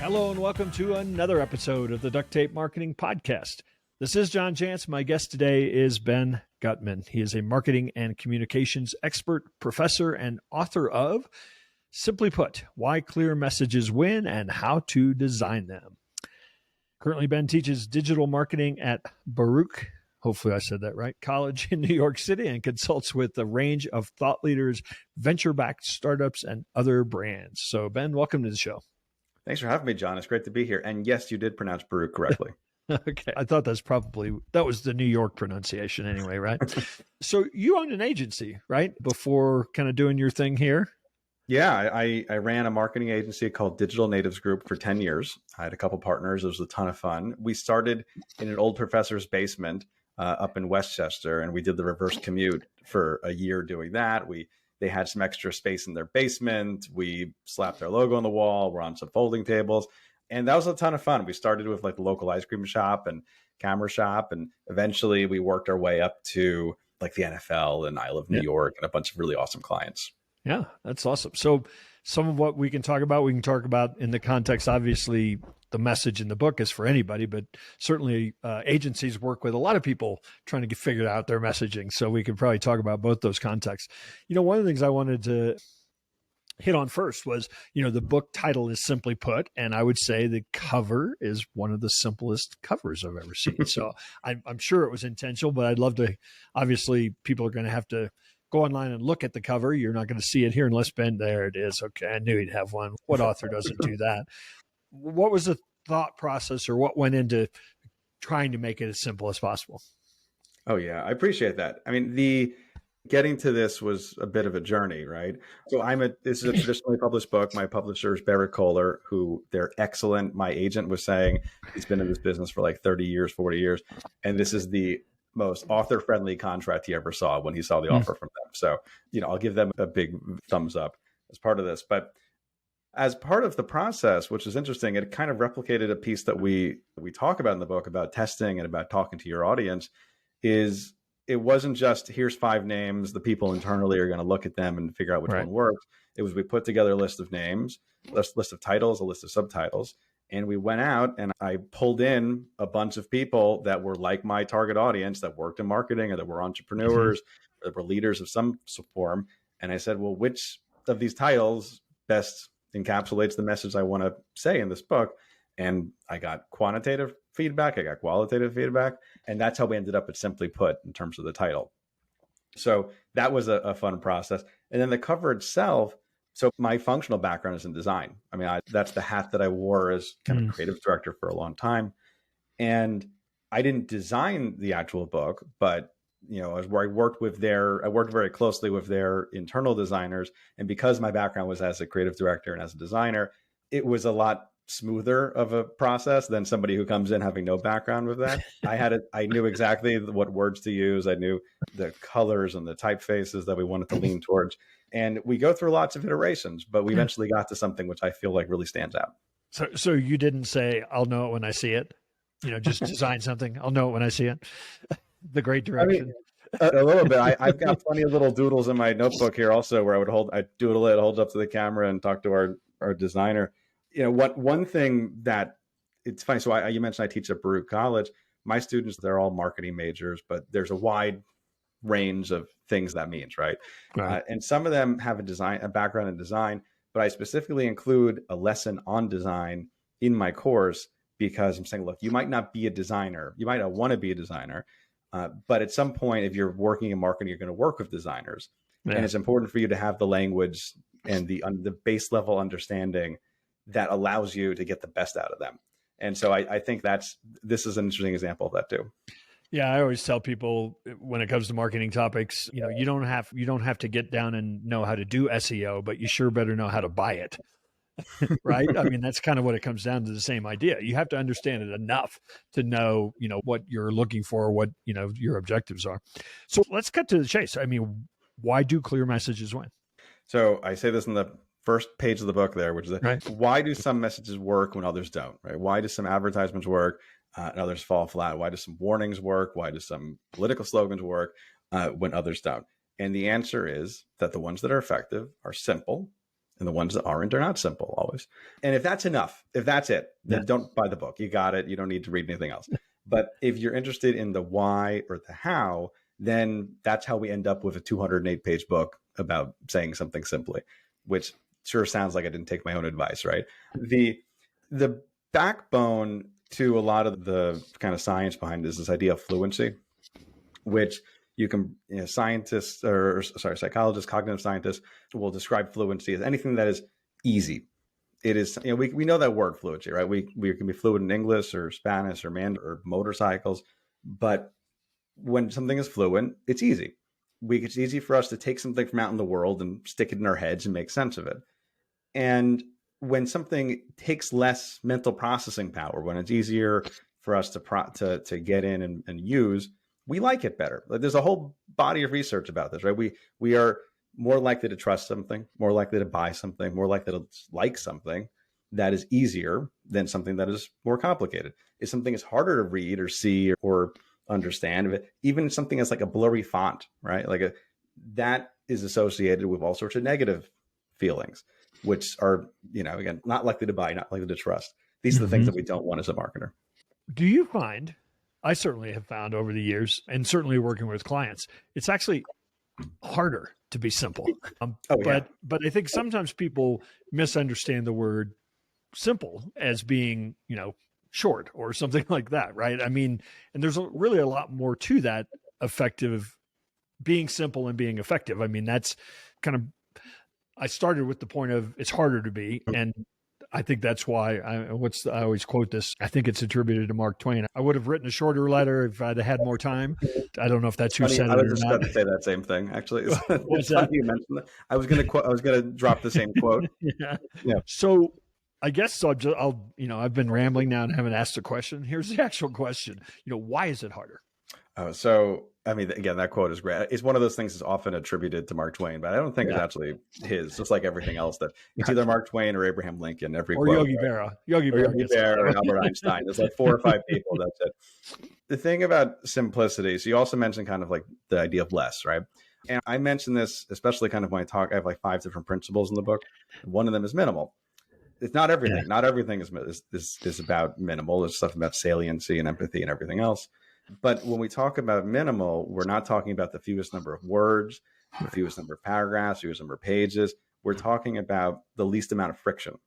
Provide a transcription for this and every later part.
Hello and welcome to another episode of the Duct Tape Marketing Podcast. This is John Jantsch. My guest today is Ben Guttman. He is a marketing and communications expert, professor, and author of, simply put, Why Clear Messages Win and How to Design Them. Currently, Ben teaches digital marketing at Baruch, hopefully I said that right, College in New York City, and consults with a range of thought leaders, venture-backed startups, and other brands. So Ben, welcome to the show. Thanks for having me, John. It's great to be here. And yes, you did pronounce Baruch correctly. Okay. I thought that was the New York pronunciation anyway, right? So you owned an agency, right? Before kind of doing your thing here? Yeah, I ran a marketing agency called Digital Natives Group for 10 years. I had a couple partners. It was a ton of fun. We started in an old professor's basement up in Westchester, and we did the reverse commute for a year doing that. They had some extra space in their basement. We slapped their logo on the wall. We're on some folding tables. And that was a ton of fun. We started with like the local ice cream shop and camera shop. And eventually we worked our way up to like the NFL and I Love New York and a bunch of really awesome clients. Yeah, that's awesome. So some of what we can talk about in the context, obviously the message in the book is for anybody, but certainly agencies work with a lot of people trying to figure out their messaging. So we could probably talk about both those contexts. You know, one of the things I wanted to hit on first was, the book title is Simply Put, and I would say the cover is one of the simplest covers I've ever seen. So I'm sure it was intentional, but I'd love to, obviously people are going to have to go online and look at the cover. You're not going to see it here unless Ben, there it is. Okay. I knew he'd have one. What author doesn't do that? What was the thought process or what went into trying to make it as simple as possible? Oh yeah, I appreciate that. I mean, getting to this was a bit of a journey, right? So this is a traditionally published book. My publisher is Barrett Kohler, who they're excellent. My agent was saying he's been in this business for like 30 years, 40 years. And this is the most author-friendly contract he ever saw when he saw the offer from them. So, I'll give them a big thumbs up as part of this. But as part of the process, which is interesting, it kind of replicated a piece that we talk about in the book about testing and about talking to your audience. Is it wasn't just here's 5 names, the people internally are going to look at them and figure out which one works. It was we put together a list of names, list of titles, a list of subtitles. And we went out and I pulled in a bunch of people that were like my target audience that worked in marketing or that were entrepreneurs, or that were leaders of some form. And I said, well, which of these titles best encapsulates the message I want to say in this book? And I got quantitative feedback. I got qualitative feedback. And that's how we ended up at Simply Put in terms of the title. So that was a fun process. And then the cover itself. So my functional background is in design. I mean, that's the hat that I wore as kind of creative director for a long time. And I didn't design the actual book, but I worked very closely with their internal designers. And because my background was as a creative director and as a designer, it was a lot smoother of a process than somebody who comes in having no background with that. I knew exactly what words to use. I knew the colors and the typefaces that we wanted to lean towards. And we go through lots of iterations, but we eventually got to something which I feel like really stands out. So you didn't say, I'll know it when I see it, just design something. I'll know it when I see it. The great direction. I mean, a little bit. I've got plenty of little doodles in my notebook here also where I doodle it, hold up to the camera and talk to our designer. One thing that it's funny. So you mentioned I teach at Baruch College. My students, they're all marketing majors, but there's a wide range of things that means, right? And some of them have a background in design, but I specifically include a lesson on design in my course because I'm saying, look, you might not be a designer. You might not want to be a designer, but at some point, if you're working in marketing, you're going to work with designers. And it's important for you to have the language and the base level understanding that allows you to get the best out of them. And so I think this is an interesting example of that too. Yeah, I always tell people when it comes to marketing topics, you don't have to get down and know how to do SEO, but you sure better know how to buy it. Right? I mean, that's kind of what it comes down to, the same idea. You have to understand it enough to know, what you're looking for, what, your objectives are. So let's cut to the chase. I mean, why do clear messages win? So I say this in the first page of the book there, which is why do some messages work when others don't, right? Why do some advertisements work and others fall flat? Why do some warnings work? Why do some political slogans work when others don't? And the answer is that the ones that are effective are simple And the ones that aren't are not simple always. And if that's enough, if that's it, then don't buy the book. You got it. You don't need to read anything else. But if you're interested in the why or the how, then that's how we end up with a 208-page book about saying something simply, which sure sounds like I didn't take my own advice, right? The backbone to a lot of the kind of science behind this idea of fluency, which you can, psychologists, cognitive scientists will describe fluency as anything that is easy. It is, we know that word fluency, right? We can be fluent in English or Spanish or Mandarin or motorcycles, but when something is fluent, it's easy. It's easy for us to take something from out in the world and stick it in our heads and make sense of it. And when something takes less mental processing power, when it's easier for us to get in and use, we like it better. Like, there's a whole body of research about this, right? We are more likely to trust something, more likely to buy something, more likely to like something that is easier than something that is more complicated. If something is harder to read or see or understand, even something that's like a blurry font, right? That is associated with all sorts of negative feelings, which are, again, not likely to buy, not likely to trust. These are the things that we don't want as a marketer. Do you find, I certainly have found over the years, and certainly working with clients, it's actually harder to be simple. But I think sometimes people misunderstand the word simple as being, short or something like that, right? I mean, and there's really a lot more to that effective, being simple and being effective. I mean, that's kind of, I started with the point of it's harder to be, and I think that's why I always quote this. I think it's attributed to Mark Twain. I would have written a shorter letter if I'd had more time. I don't know if that's who said it or not. I was just about to say that same thing, actually. What's that? You mentioned that. I was going to drop the same quote. Yeah. So I guess I've been rambling now and haven't asked a question. Here's the actual question. Why is it harder? So, I mean, again, that quote is great. It's one of those things that's often attributed to Mark Twain, but I don't think it's actually his, just like everything else. That it's either Mark Twain or Abraham Lincoln. Or Yogi Berra. Yogi Berra or Albert Einstein. There's like 4 or 5 people. That's it. The thing about simplicity, so you also mentioned kind of like the idea of less, right? And I mentioned this, especially kind of when I talk, I have like 5 different principles in the book. One of them is minimal. It's not everything. Yeah. Not everything is about minimal. There's stuff about saliency and empathy and everything else. But when we talk about minimal, we're not talking about the fewest number of words, the fewest number of paragraphs, fewest number of pages. We're talking about the least amount of friction.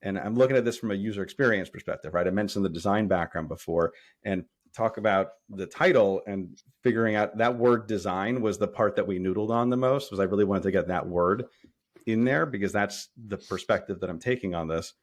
And I'm looking at this from a user experience perspective, right? I mentioned the design background before, and talk about the title and figuring out that word design was the part that we noodled on the most, because I really wanted to get that word in there, because that's the perspective that I'm taking on this,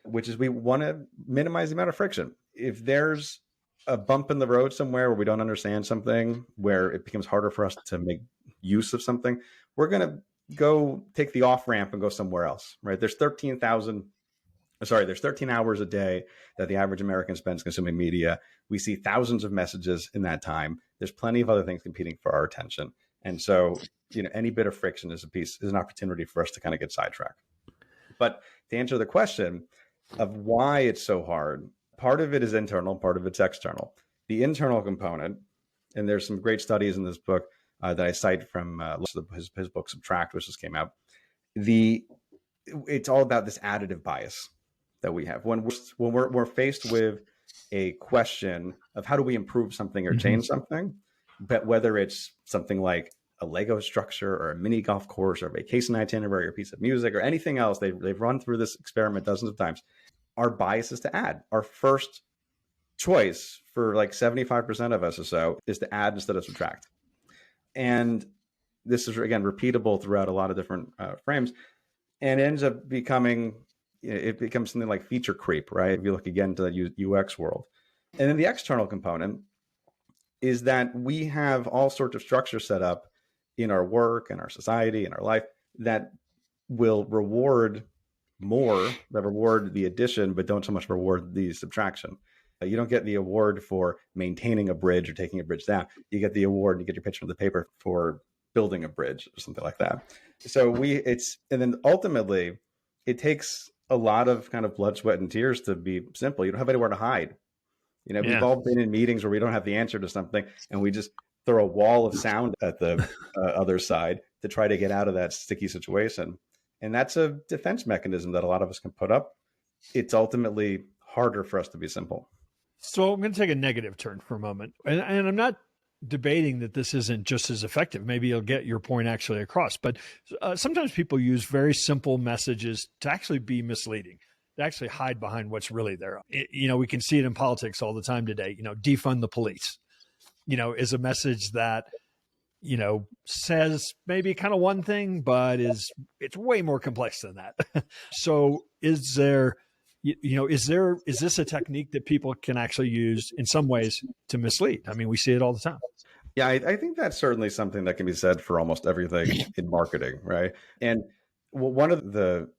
which is we want to minimize the amount of friction. If there's a bump in the road somewhere where we don't understand something, where it becomes harder for us to make use of something, we're going to go take the off ramp and go somewhere else, right? There's 13 hours a day that the average American spends consuming media. We see thousands of messages in that time. There's plenty of other things competing for our attention. And so, any bit of friction is an opportunity for us to kind of get sidetracked. But to answer the question of why it's so hard, part of it is internal, part of it's external. The internal component, and there's some great studies in this book that I cite from his book Subtract, which just came out. It's all about this additive bias that we have when we're faced with a question of how do we improve something or change something, but whether it's something like a Lego structure or a mini golf course or a vacation itinerary or a piece of music or anything else, they've run through this experiment dozens of times. Our bias is to add. Our first choice for like 75% of us or so is to add instead of subtract. And this is, again, repeatable throughout a lot of different frames, and it ends up becomes something like feature creep, right? If you look again to the UX world. And then the external component is that we have all sorts of structures set up in our work, in our society, in our life that will reward the addition, but don't so much reward the subtraction. You don't get the award for maintaining a bridge or taking a bridge down. You get the award and you get your picture of the paper for building a bridge or something like that. So and then ultimately it takes a lot of kind of blood, sweat, and tears to be simple. You don't have anywhere to hide. We've all been in meetings where we don't have the answer to something and we just throw a wall of sound at the other side to try to get out of that sticky situation. And that's a defense mechanism that a lot of us can put up. It's ultimately harder for us to be simple. So I'm going to take a negative turn for a moment. And I'm not debating that this isn't just as effective. Maybe you'll get your point actually across. But sometimes people use very simple messages to actually be misleading, to actually hide behind what's really there. We can see it in politics all the time today. Defund the police, is a message that, says maybe kind of one thing, but it's way more complex than that. So is this a technique that people can actually use in some ways to mislead? I mean, we see it all the time. Yeah, I think that's certainly something that can be said for almost everything in marketing, right? And one of the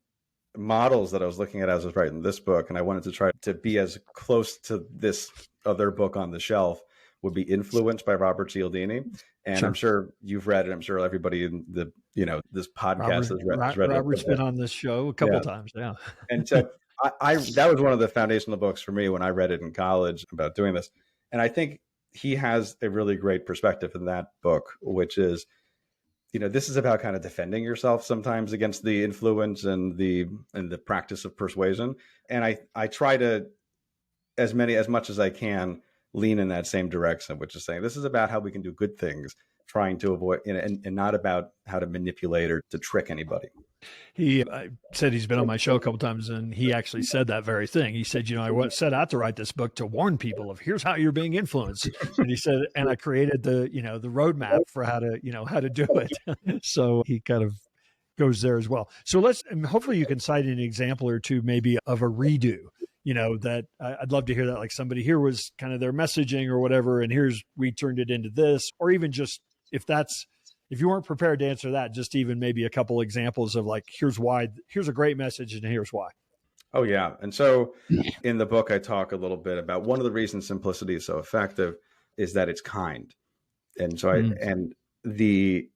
models that I was looking at as I was writing this book, and I wanted to try to be as close to this other book on the shelf, would be Influence by Robert Cialdini. And sure. I'm sure you've read it. I'm sure everybody in this podcast has read it. Robert's been on this show a couple times. Yeah. And so that was one of the foundational books for me when I read it in college about doing this. And I think he has a really great perspective in that book, which is, this is about kind of defending yourself sometimes against the influence and the practice of persuasion. And I try to, as much as I can, lean in that same direction, which is saying this is about how we can do good things, trying to avoid, and not about how to manipulate or to trick anybody. He said he's been on my show a couple of times, and he actually said that very thing. He said, I set out to write this book to warn people of here's how you're being influenced. And he said, and I created the roadmap for how to do it. So he kind of goes there as well. So hopefully you can cite an example or two, maybe of a redo, that I'd love to hear that. Like somebody here was kind of their messaging or whatever, and we turned it into this, or even just if you weren't prepared to answer that, just even maybe a couple examples of like, here's a great message and here's why. Oh yeah. And so in the book, I talk a little bit about one of the reasons simplicity is so effective is that it's kind. And so and the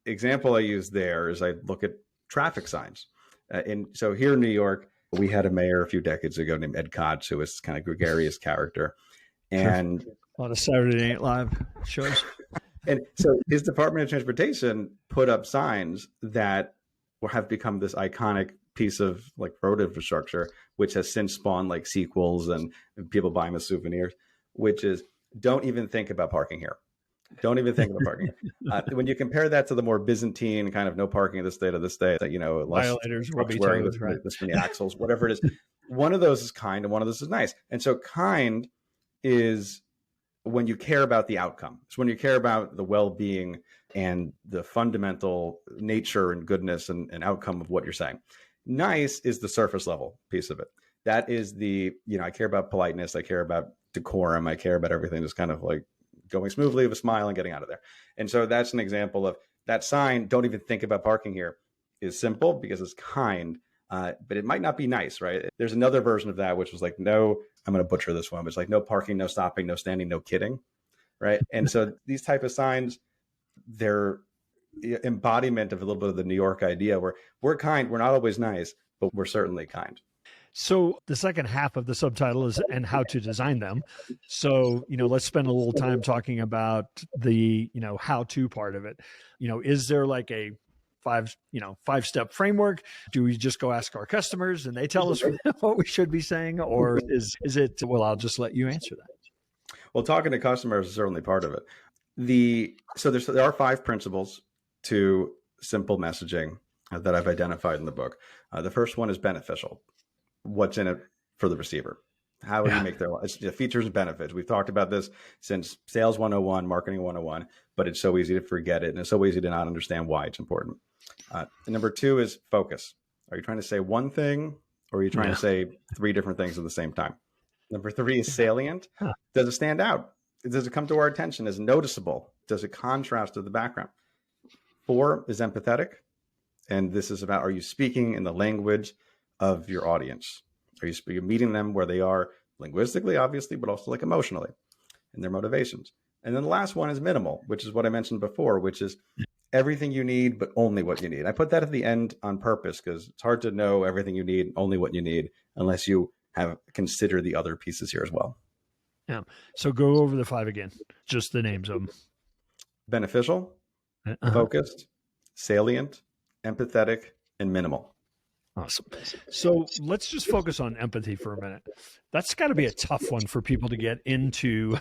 example I use there is I look at traffic signs. And so here in New York, we had a mayor a few decades ago named Ed Koch, who was this kind of gregarious character. And a lot of Saturday Night Live shows. And so his Department of Transportation put up signs that have become this iconic piece of like road infrastructure, which has since spawned like sequels and people buying the souvenirs, which is don't even think about parking here. Don't even think about parking here. When you compare that to the more Byzantine kind of no parking at this day to this day, that, violators will be wearing towed, this many axles, whatever it is. One of those is kind and one of those is nice. And so kind is when you care about the outcome. It's when you care about the well-being and the fundamental nature and goodness and outcome of what you're saying. Nice is the surface level piece of it. That is I care about politeness. I care about decorum. I care about everything just kind of like going smoothly with a smile and getting out of there. And so that's an example of that sign. Don't even think about parking here is simple because it's kind, but it might not be nice, right? There's another version of that, which was like, no, I'm going to butcher this one, but it's like no parking, no stopping, no standing, no kidding. Right. And so these type of signs, they're embodiment of a little bit of the New York idea where we're kind. We're not always nice, but we're certainly kind. So the second half of the subtitle is and how to design them. So, let's spend a little time talking about the, how-to part of it. Is there like a five-step framework? Do we just go ask our customers and they tell us what we should be saying? Or is it, well, I'll just let you answer that. Well, talking to customers is certainly part of it. There are 5 principles to simple messaging that I've identified in the book. The first one is beneficial. What's in it for the receiver? How do you make their life? Features and benefits. We've talked about this since Sales 101, Marketing 101, but it's so easy to forget it. And it's so easy to not understand why it's important. Number 2 is focus. Are you trying to say one thing or are you trying to say 3 different things at the same time? Number 3 is salient. Does it stand out? Does it come to our attention? Is it noticeable? Does it contrast to the background? 4 is empathetic. And this is about, are you speaking in the language of your audience? Are you meeting them where they are linguistically, obviously, but also like emotionally and their motivations? And then the last one is minimal, which is what I mentioned before, which is everything you need, but only what you need. I put that at the end on purpose because it's hard to know everything you need, only what you need, unless you have considered the other pieces here as well. Yeah. So go over the 5 again, just the names of them. Beneficial, focused, salient, empathetic, and minimal. Awesome. So let's just focus on empathy for a minute. That's got to be a tough one for people to get into,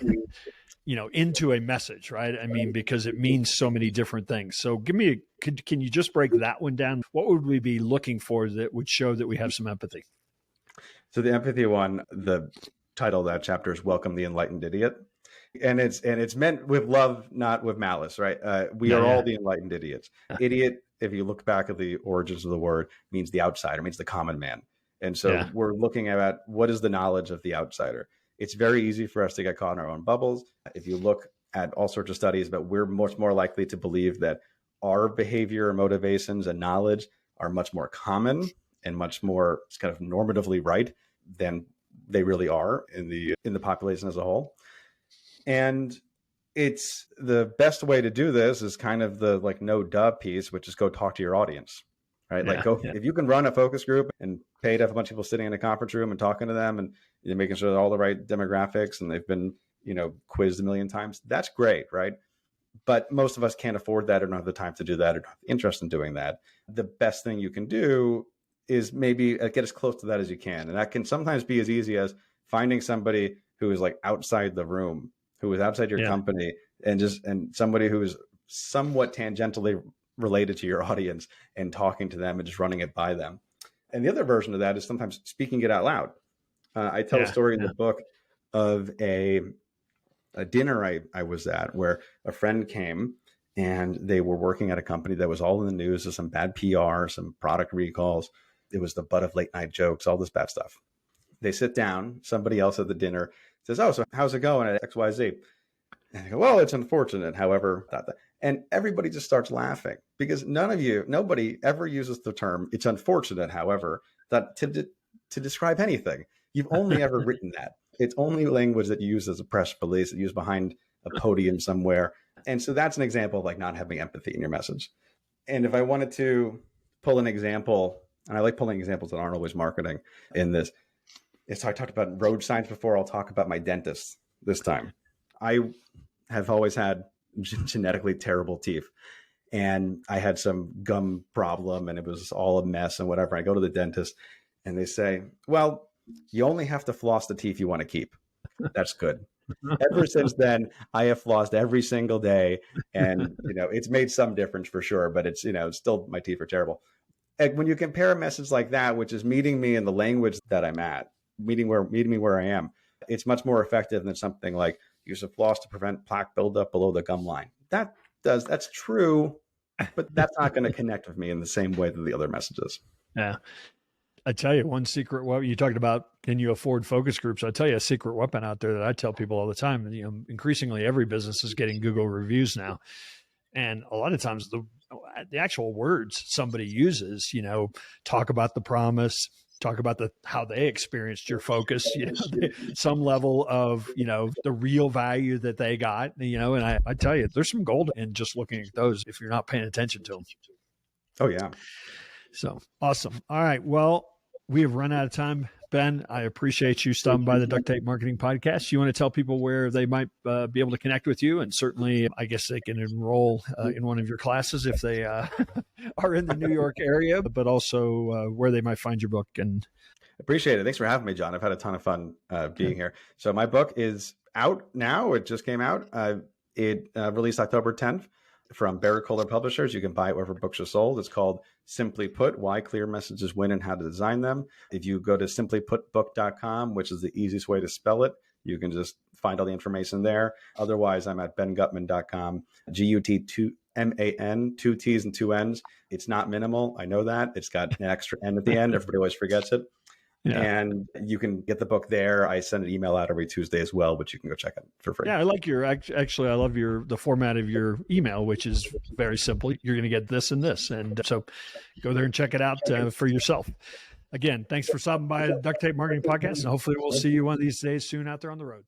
into a message, right? I mean, because it means so many different things. So can you just break that one down? What would we be looking for that would show that we have some empathy? So the empathy one, the title of that chapter is Welcome the Enlightened Idiot. And it's meant with love, not with malice, right? We are all the enlightened idiots. Idiot, if you look back at the origins of the word, means the outsider, means the common man. And so we're looking at what is the knowledge of the outsider. It's very easy for us to get caught in our own bubbles. If you look at all sorts of studies, but we're much more likely to believe that our behavior, motivations, and knowledge are much more common and much more kind of normatively right than they really are in the population as a whole. And it's the best way to do this is kind of the no duh piece, which is go talk to your audience, right? If you can run a focus group and pay to have a bunch of people sitting in a conference room and talking to them and making sure they're all the right demographics and they've been, quizzed a million times, that's great, right? But most of us can't afford that or don't have the time to do that or don't have interest in doing that. The best thing you can do is maybe get as close to that as you can. And that can sometimes be as easy as finding somebody who is outside the room, who is outside your company, and somebody who is somewhat tangentially related to your audience and talking to them and just running it by them. And the other version of that is sometimes speaking it out loud. I tell a story in the book of a dinner I was at where a friend came and they were working at a company that was all in the news of some bad PR, some product recalls. It was the butt of late night jokes, all this bad stuff. They sit down, somebody else at the dinner says, "Oh, so how's it going at XYZ?" And I go, "Well, it's unfortunate. However, that." And everybody just starts laughing because nobody ever uses the term "it's unfortunate, however," that to describe anything. You've only ever written that. It's only language that you use as a press release, that you use behind a podium somewhere. And so that's an example of not having empathy in your message. And if I wanted to pull an example, and I like pulling examples that aren't always marketing in this. So I talked about road signs before. I'll talk about my dentist this time. I have always had genetically terrible teeth. And I had some gum problem and it was all a mess and whatever. I go to the dentist and they say, "Well, you only have to floss the teeth you want to keep." That's good. Ever since then, I have flossed every single day. And, it's made some difference for sure, but it's, still my teeth are terrible. And when you compare a message like that, which is meeting me in the language that I'm at, meeting me where I am, it's much more effective than something like use a floss to prevent plaque buildup below the gum line. That's true, but that's not going to connect with me in the same way that the other messages. Yeah. I tell you one secret, you talked about, can you afford focus groups? I'll tell you a secret weapon out there that I tell people all the time. Increasingly every business is getting Google reviews now. And a lot of times the actual words somebody uses, talk about the promise, talk about how they experienced your focus, some level of, the real value that they got, and I tell you, there's some gold in just looking at those if you're not paying attention to them. Oh, yeah. So awesome. All right. Well, we have run out of time. Ben, I appreciate you stopping by the Duct Tape Marketing Podcast. You want to tell people where they might be able to connect with you? And certainly, I guess they can enroll in one of your classes if they are in the New York area, but also where they might find your book. And appreciate it. Thanks for having me, John. I've had a ton of fun being here. So my book is out now. It just came out. It released October 10th. From Barrett Kohler Publishers. You can buy it wherever books are sold. It's called Simply Put, Why Clear Messages Win and How to Design Them. If you go to simplyputbook.com, which is the easiest way to spell it, you can just find all the information there. Otherwise, I'm at benguttman.com, G-U-T-2-M-A-N, 2 T's and 2 N's. It's not minimal. I know that. It's got an extra N at the end. Everybody always forgets it. Yeah. And you can get the book there. I send an email out every Tuesday as well, but you can go check it for free. Yeah, I like actually, I love the format of your email, which is very simple. You're going to get this and this. And so go there and check it out for yourself. Again, thanks for stopping by the Duct Tape Marketing Podcast. And hopefully we'll see you one of these days soon out there on the road.